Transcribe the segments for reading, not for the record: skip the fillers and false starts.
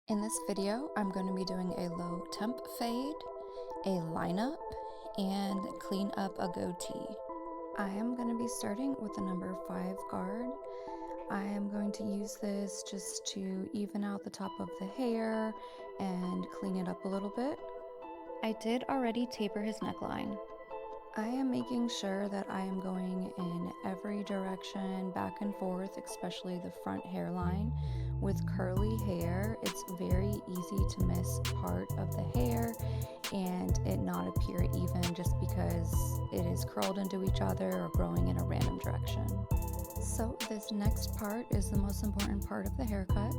In this video, I'm going to be doing a low temp fade, a lineup, and clean up a goatee. I am going to be starting with the number 5 guard. I am going to use this just to even out the top of the hair and clean it up a little bit. I did already taper his neckline. I am making sure that I am going in every direction, back and forth, especially the front hairline. With curly hair, it's very easy to miss part of the hair and it not appear even just because it is curled into each other or growing in a random direction. So this next part is the most important part of the haircut.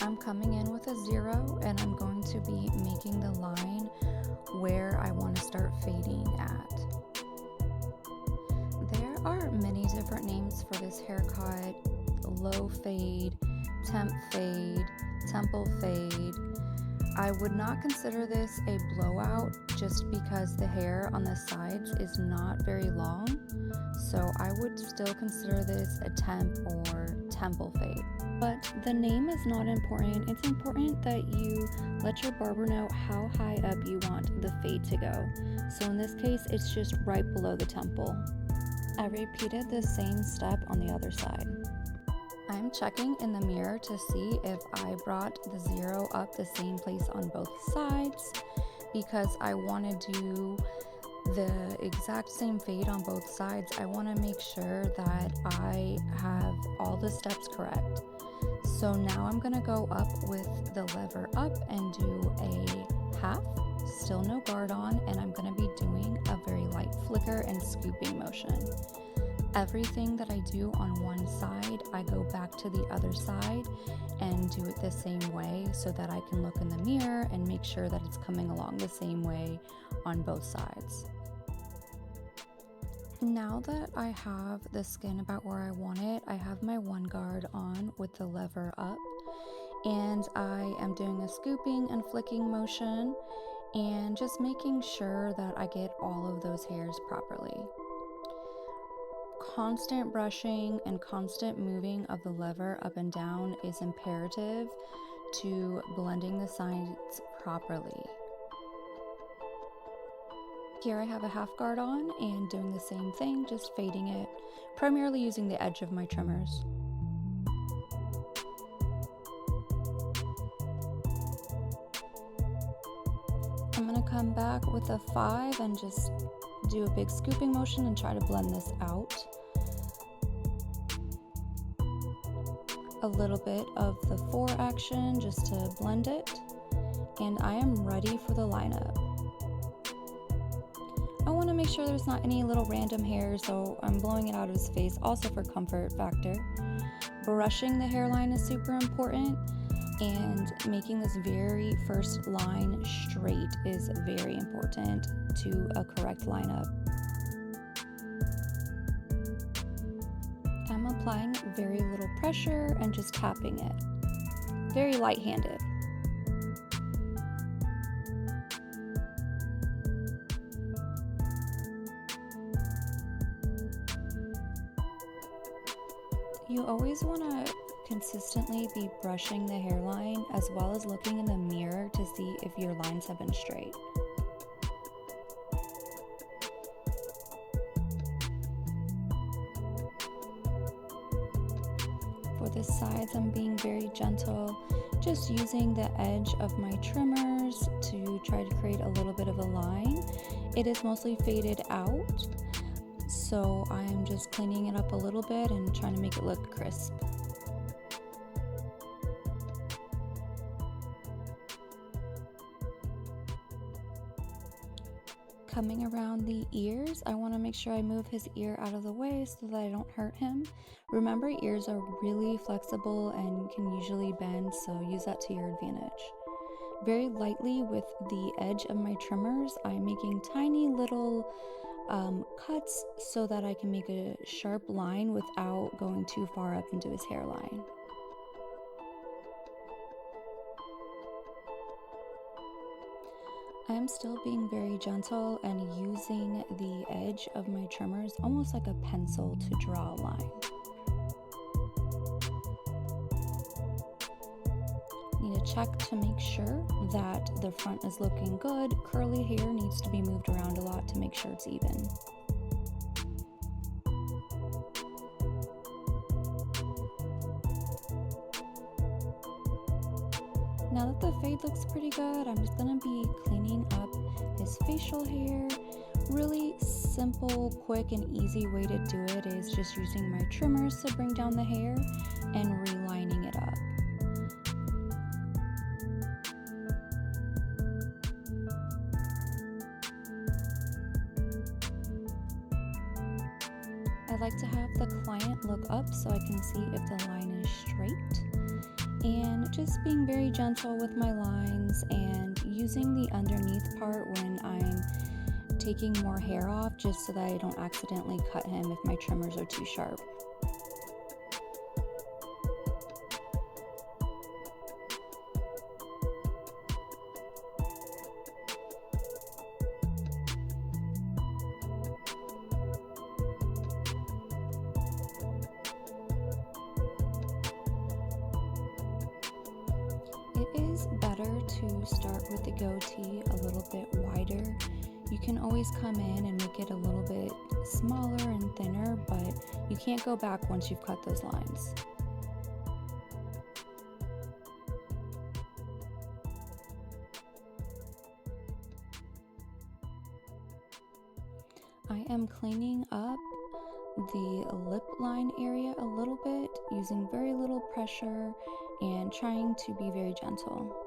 I'm coming in with a 0 and I'm going to be making the line where I want to start fading at. There are many different names for this haircut: low fade, temp fade, temple fade. I would not consider this a blowout just because the hair on the sides is not very long, so I would still consider this a temp or temple fade. But the name is not important. It's important that you let your barber know how high up you want the fade to go. So in this case, it's just right below the temple. I repeated the same step on the other side. I'm checking in the mirror to see if I brought the 0 up the same place on both sides, because I want to do the exact same fade on both sides. I want to make sure that I have all the steps correct. So now I'm going to go up with the lever up and do a half, still no guard on, and I'm going to be doing a very light flicker and scooping motion. Everything that I do on one side, I go back to the other side and do it the same way so that I can look in the mirror and make sure that it's coming along the same way on both sides. Now that I have the skin about where I want it, I have my 1 guard on with the lever up, and I am doing a scooping and flicking motion and just making sure that I get all of those hairs properly. Constant brushing and constant moving of the lever up and down is imperative to blending the sides properly. Here I have a half guard on and doing the same thing, just fading it, primarily using the edge of my trimmers. I'm going to come back with a 5 and just do a big scooping motion and try to blend this out. A little bit of the 4 action just to blend it, and I am ready for the lineup. I want to make sure there's not any little random hairs, so I'm blowing it out of his face, also for comfort factor. Brushing the hairline is super important, and making this very first line straight is very important to a correct lineup. I'm applying very little pressure and just tapping it, very light-handed. You always want to consistently be brushing the hairline as well as looking in the mirror to see if your lines have been straight. For the sides, I'm being very gentle, just using the edge of my trimmers to try to create a little bit of a line. It is mostly faded out, so I am just cleaning it up a little bit and trying to make it look crisp. Coming around the ears, I want to make sure I move his ear out of the way so that I don't hurt him. Remember, ears are really flexible and can usually bend, so use that to your advantage. Very lightly with the edge of my trimmers, I'm making tiny little cuts so that I can make a sharp line without going too far up into his hairline. I am still being very gentle and using the edge of my trimmers almost like a pencil to draw a line. check to make sure that the front is looking good. Curly hair needs to be moved around a lot to make sure it's even. Now that the fade looks pretty good, I'm just gonna be cleaning up his facial hair. Really simple, quick, and easy way to do it is just using my trimmers to bring down the hair and relining it up. I like to have the client look up so I can see if the line is straight. And just being very gentle with my lines and using the underneath part when I'm taking more hair off, just so that I don't accidentally cut him if my trimmers are too sharp. It is better to start with the goatee a little bit wider. You can always come in and make it a little bit smaller and thinner, but you can't go back once you've cut those lines. I am cleaning up the lip line area a little bit, using very little pressure and trying to be very gentle.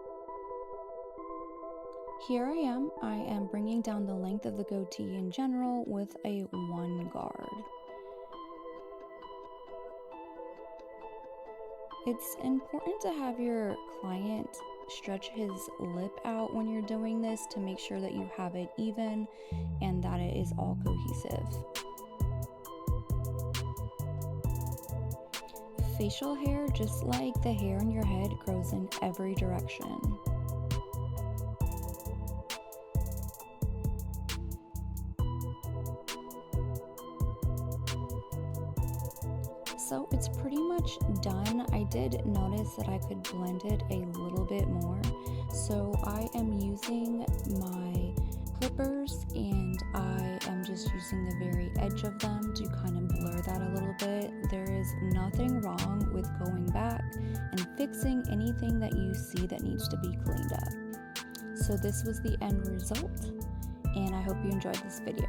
Here I am bringing down the length of the goatee in general with a 1 guard. It's important to have your client stretch his lip out when you're doing this to make sure that you have it even and that it is all cohesive. Facial hair, just like the hair on your head, grows in every direction. So it's pretty much done. I did notice that I could blend it a little bit more, so I am using my clippers and I am just using the very edge of them to kind of blur that a little bit. There is nothing wrong with going back and fixing anything that you see that needs to be cleaned up. So this was the end result, and I hope you enjoyed this video.